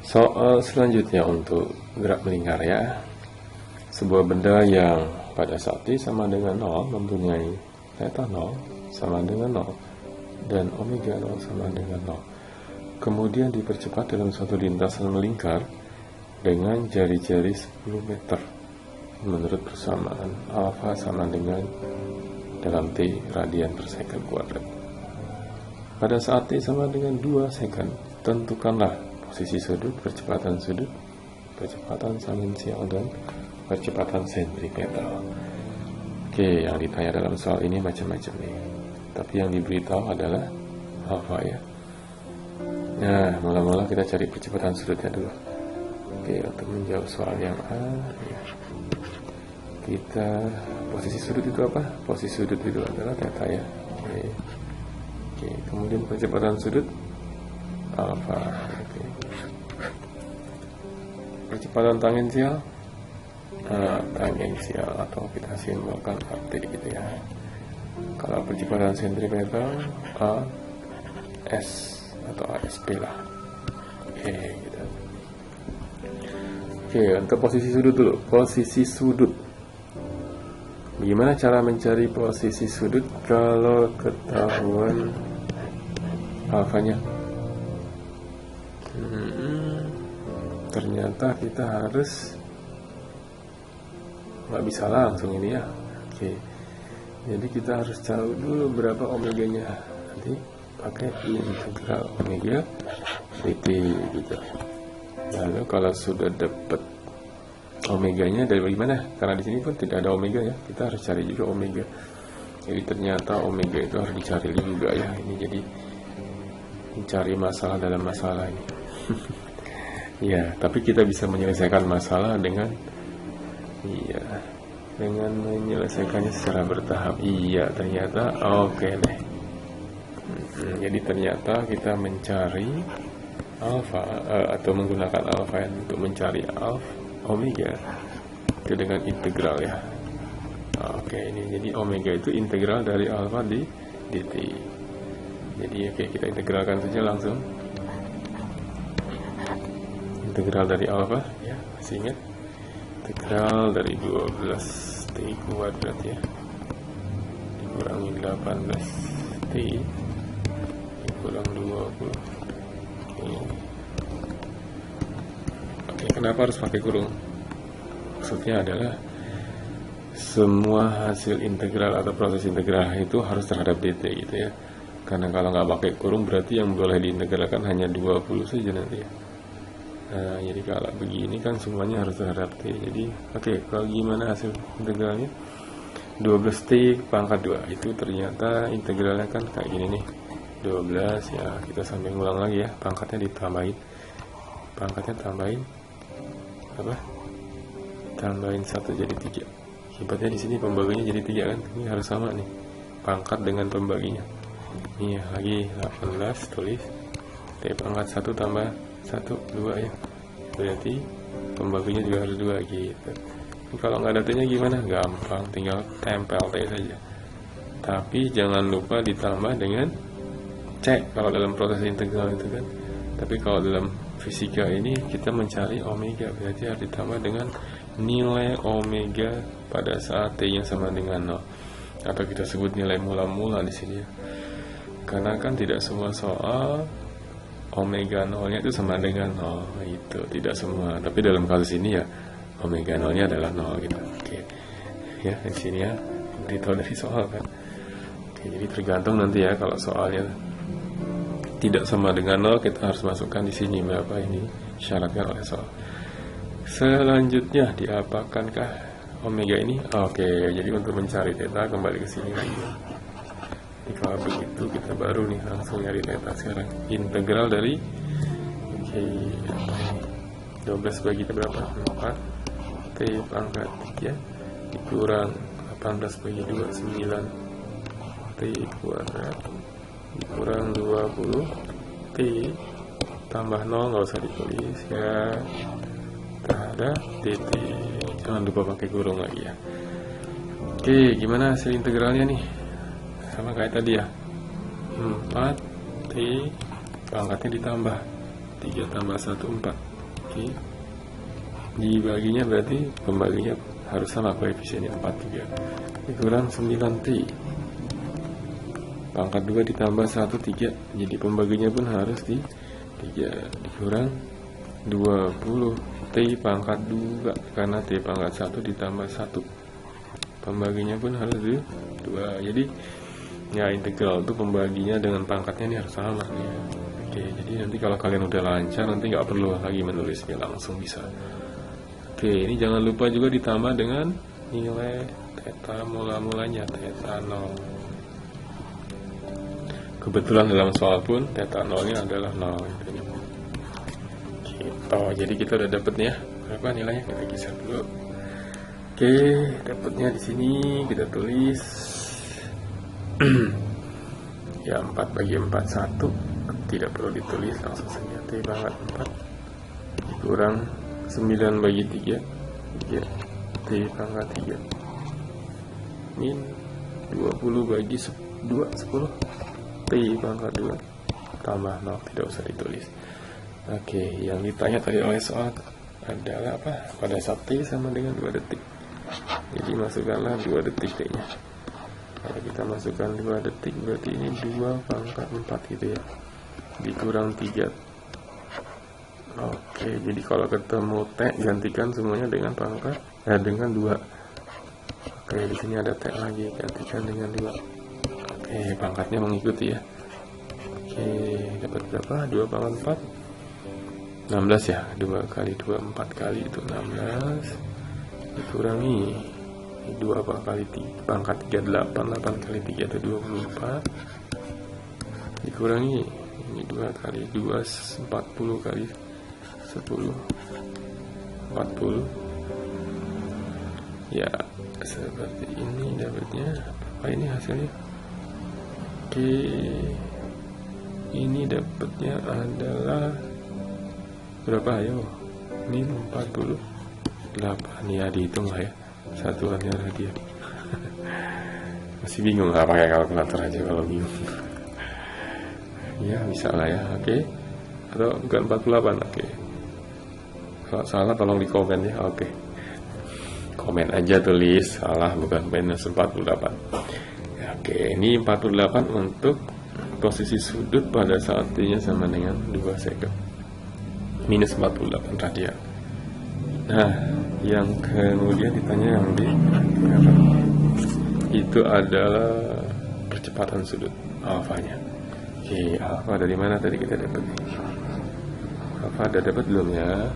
Soal selanjutnya untuk gerak melingkar ya. Sebuah benda yang pada saat T sama dengan 0 mempunyai theta 0 sama dengan 0 dan omega 0 sama dengan 0. Kemudian dipercepat dalam suatu lintasan melingkar dengan jari-jari 10 meter menurut persamaan alfa sama dengan dalam T radian per second kuadrat. Pada saat T sama dengan 2 second, tentukanlah posisi sudut, percepatan tangensial, dan percepatan sentripetal. Oke, yang ditanya dalam soal ini macam-macam nih. Tapi yang diberitahu adalah alfa ya. Nah, mula-mula kita cari percepatan sudutnya dulu. Oke, untuk menjawab soal yang A, ya. Kita posisi sudut itu apa? Posisi sudut itu adalah theta ya. Oke, kemudian percepatan sudut alfa. Oke. Percepatan tangensial atau kita simbolkan RT gitu ya. Kalau percepatan sentripetal AS atau ASP lah. Oke, gitu. Oke, untuk posisi sudut dulu. Posisi sudut. Bagaimana cara mencari posisi sudut kalau ketahuan alfanya? Ternyata kita harus nggak bisa langsung ini ya. Oke, jadi kita harus tahu dulu berapa omeganya. Nanti pakai integral omega dt gitu. Lalu kalau sudah dapat omeganya dari mana? Karena di sini pun tidak ada omega ya, kita harus cari juga omega. Jadi ternyata omega itu harus dicari juga ya. Ini jadi mencari masalah dalam masalah ini. Ya, tapi kita bisa menyelesaikan masalah dengan menyelesaikannya secara bertahap. Iya, ternyata oke deh. Jadi ternyata kita mencari alfa atau menggunakan alfa untuk mencari omega itu dengan integral ya. Oke, ini jadi omega itu integral dari alfa di dt. Jadi oke, kita integralkan saja langsung. Integral dari alfa ya, masih ingat? Integral dari 12t kuadrat ya, dikurangi 18t dikurang 20. Oke, kenapa harus pakai kurung? Maksudnya adalah semua hasil integral atau proses integral itu harus terhadap dt gitu ya. Karena kalau nggak pakai kurung berarti yang boleh diintegralkan hanya 20 saja nanti ya. Nah, jadi kalau begini kan semuanya harus terhadap T. Jadi oke, kalau gimana hasil integralnya? 12T pangkat 2 itu ternyata integralnya kan kayak gini nih. 12 ya, kita sambil ngulang lagi ya. Pangkatnya ditambahin. Pangkatnya tambahin apa? Tambahin 1 jadi 3. Akibatnya di sini pembaginya jadi 3 kan? Ini harus sama nih. Pangkat dengan pembaginya. Ini lagi 18 tulis T pangkat 1 tambah 1, 2 ya, berarti pembaginya juga harus 2 gitu. Ini kalau nggak ada T nya gimana? Gampang, tinggal tempel T saja. Tapi jangan lupa ditambah dengan C kalau dalam proses integral itu kan. Tapi kalau dalam fisika ini kita mencari omega, berarti harus ditambah dengan nilai omega pada saat T nya sama dengan 0, atau kita sebut nilai mula-mula di sini ya. Karena kan tidak semua soal omega 0-nya itu sama dengan 0, itu tidak semua. Tapi dalam kasus ini ya omega 0-nya adalah 0 gitu. Oke. Ya, di sini ya beritahu dari soal kan. Oke, jadi tergantung nanti ya, kalau soalnya tidak sama dengan 0 kita harus masukkan di sini berapa ini syaratnya oleh soal. Selanjutnya diapakankah omega ini? Oke, jadi untuk mencari theta kembali ke sini lagi. Jadi kalau begitu kita baru nih langsung nyari theta sekarang. Integral dari 12 bagi berapa? 4 T pangkat 3 dikurang 18 bagi 2 9 T kuadrat dikurang 20 T tambah 0, nggak usah ditulis ya, terhadap dt. Jangan lupa pakai kurung lagi ya. Oke, gimana hasil integralnya nih? Sama kayak tadi ya, 4 T pangkatnya ditambah 3 tambah 1 4 Oke. Dibaginya berarti pembaginya harus sama koefisiennya 43. Dikurang 9T. Pangkat 2 ditambah 1, 3. Jadi pembaginya pun harus di 3. Dikurang 20 T pangkat 2, karena T pangkat 1 ditambah 1. Pembaginya pun harus di 2. Jadi ya integral itu pembaginya dengan pangkatnya ini harus sama ya. Oke, jadi nanti kalau kalian udah lancar, nanti nggak perlu lagi menulisnya, langsung bisa. Oke, ini jangan lupa juga ditambah dengan nilai theta mula-mulanya, theta 0. Kebetulan dalam soal pun theta 0-nya adalah 0 gitu. Gitu. Jadi kita udah dapet nih ya. Berapa nilainya? Kita kisah dulu. Oke, dapatnya di sini kita tulis ya 4 bagi 4 1, tidak perlu ditulis, langsung saja T pangkat 4 dikurang 9 bagi 3 T pangkat 3 min 20 bagi 2 10 T pangkat 2 tambah 0, tidak usah ditulis. Oke, yang ditanya tadi oleh soal adalah apa? Pada saat T sama dengan 2 detik. Jadi masukkanlah 2 detik T-nya. Kalau kita masukkan 2 detik berarti ini 2 pangkat 4 gitu ya. Dikurang 3. Oke, jadi kalau ketemu T gantikan semuanya dengan pangkat dengan 2. Oke, di sini ada T lagi, gantikan dengan 2. Oke, pangkatnya mengikuti ya. Oke, dapat berapa? 2 pangkat 4 16 ya. 2 kali 2 4 kali itu 16. Dikurangi 2 kali 3 pangkat 3 8 kali 3 itu 24. Dikurangi ini 2 kali 2 40 kali 10 40. Ya seperti ini dapatnya. Apa ini hasilnya? Oke, ini dapatnya adalah berapa ayo? Ini 48 ya, dihitung lah ya satuannya radian. Masih bingung nggak pakai kalkulator aja kalau bingung. Ya bisa lah ya. Oke, atau bukan 48. Oke, kalau salah tolong di komen ya. Oke, komen aja, tulis salah bukan minus 48. Ya, oke, ini 48 untuk posisi sudut pada saat T-nya sama dengan 2 second minus 48 radian. Nah, yang kemudian ditanya yang di itu adalah percepatan sudut alfanya. Oke, alfa dari mana tadi kita dapat? Alfa ada dapat belum ya?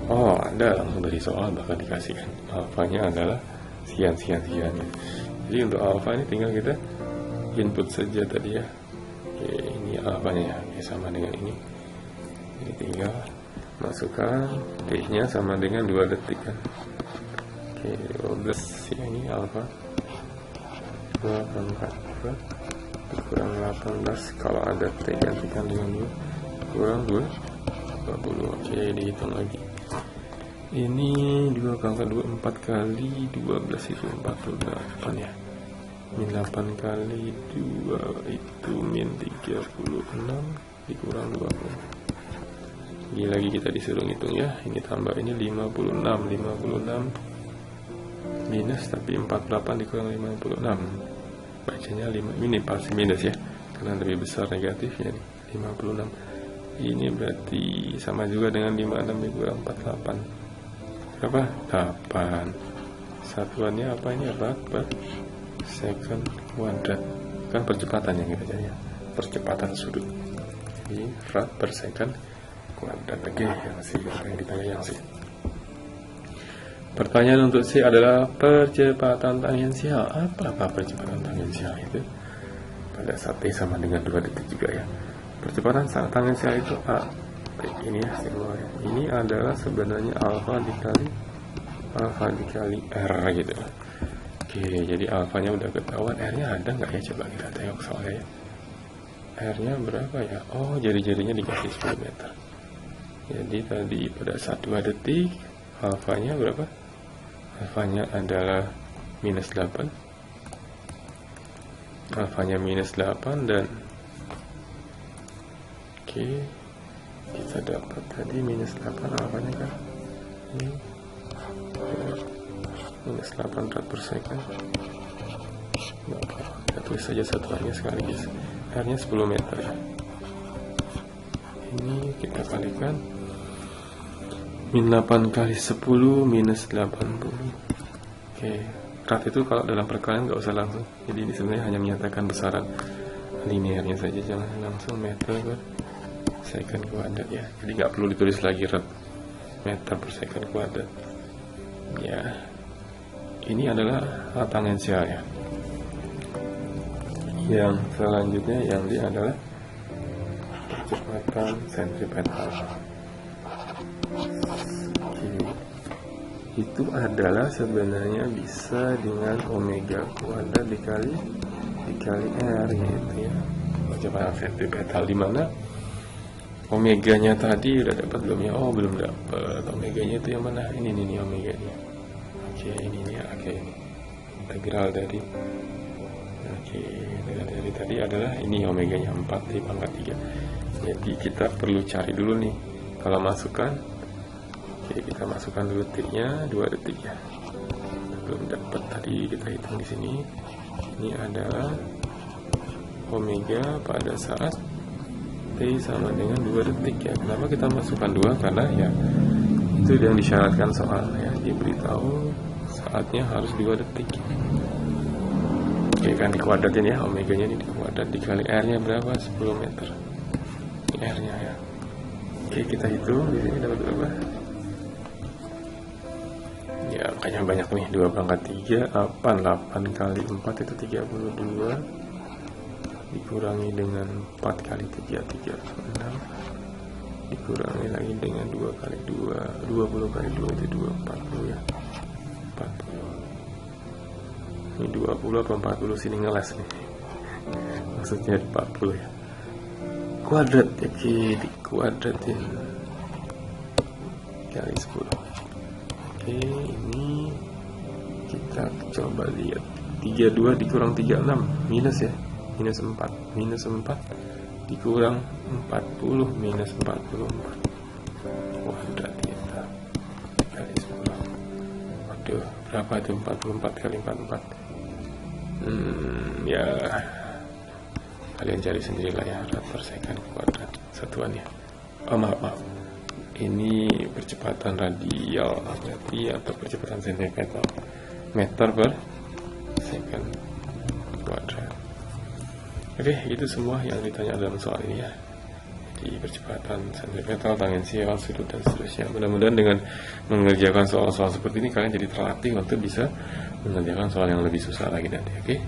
Oh, ada, langsung dari soal bahkan dikasihkan. Alfanya adalah sekian. Jadi untuk alfa ini tinggal kita input saja tadi ya. Oke, ini alfanya ya. Oke, sama dengan ini. Jadi tinggal masukkan T-nya sama dengan 2 detik kan. Oke, 12 ya, ini alfa 2 pangkat 2 dikurang 18. Kalau ada T gantikan dengan 2 kurang 2 20. Oke, dihitung lagi. Ini 2 pangkat 2 4 kali 12 itu 48 ya. Min 8 kali 2 itu min 36 dikurang 20. Ini lagi kita disuruh ngitung ya. Ini tambah ini 56 minus, tapi 48 dikurang 56. Bacanya 5. Ini pasti minus ya, karena lebih besar negatifnya nih. 56. Ini berarti sama juga dengan 56 dikurang 48. Berapa? 8. Satuannya apa ini? Apa? Per second kuadrat. Kan percepatan yang kita cari ya. Percepatan sudut. Jadi rad per second kuadrat. Oke, yang C, apa yang ditanya yang C. Pertanyaan untuk C adalah percepatan tangensial. Apa percepatan tangensial itu? Pada saat T sama dengan 2 detik juga ya. Percepatan tangensial itu A. Ini ya simbolnya. Ini adalah sebenarnya alfa dikali R gitu. Oke, jadi alfanya udah ketahuan. R-nya ada nggak ya? Coba kita tengok soalnya ya. R-nya berapa ya? Oh, jari-jarinya dikasih 10 meter. Jadi tadi pada saat 2 detik alfanya berapa? Alfanya adalah minus 8. Alfanya minus 8 dan oke, kita dapat tadi minus 8 apanya kan, ini minus 8 rad per second. Nggak apa, kita tulis saja satuannya sekaligus, R nya 10 meter ya. Ini kita kalikan min 8 kali 10 minus 80. Oke, rad itu kalau dalam perkalian nggak usah langsung, jadi ini sebenarnya hanya menyatakan besaran linearnya saja, jangan langsung meter per second kuadrat ya. Jadi nggak perlu ditulis lagi rad meter per second kuadrat ya. Ini adalah tangensial ya. Yang selanjutnya yang dia adalah percepatan sentripetal. Itu adalah sebenarnya bisa dengan omega kuadrat dikali R gitu ya, percepatan sentripetal, dimana omeganya tadi udah dapat belum ya? Oh belum dapat. Omeganya itu yang mana? Ini omeganya. Oke, ini ya. Oke, ini integral dari dari tadi adalah ini omeganya 4 di pangkat 3. Jadi kita perlu cari dulu nih kalau masukkan. Oke, kita masukkan dulu T-nya 2 detik ya. Belum dapat tadi, kita hitung di sini. Ini adalah omega pada saat T sama dengan 2 detik ya. Kenapa kita masukkan 2? Karena ya itu yang disyaratkan soal ya, diberitahu saatnya harus 2 detik. Oke, kan dikuadratin ya, omeganya ini dikuadrat dikali R nya berapa? 10 meter R nya ya. Oke, kita hitung di sini dapat berapa ya. Angkanya banyak nih, 2 pangkat 3 8 kali 4 itu 32 dikurangi dengan 4 kali 3 36 dikurangi lagi dengan 2 kali 2 20 kali 2 itu 2 40 ya, 40. Ini 20 apa 40 sini ngeles nih, maksudnya 40 ya, kuadrat ya, dikuadratin kali 10. Oke, ini kita coba lihat 32 dikurang 36 minus ya, minus 4 dikurang 40 minus 44 kuadrat kita kali 10. Waduh, berapa itu 44 kali 44? Ya kalian cari sendirilah ya, rad per second kuadrat satuannya. Oh maaf, ini percepatan radial berarti, atau percepatan sentripetal, meter per second kuadrat. Oke, itu semua yang ditanya dalam soal ini ya. Jadi percepatan sentripetal, tangensial, sudut dan seterusnya. Mudah-mudahan dengan mengerjakan soal-soal seperti ini kalian jadi terlatih untuk bisa mengerjakan soal yang lebih susah lagi nanti. Oke.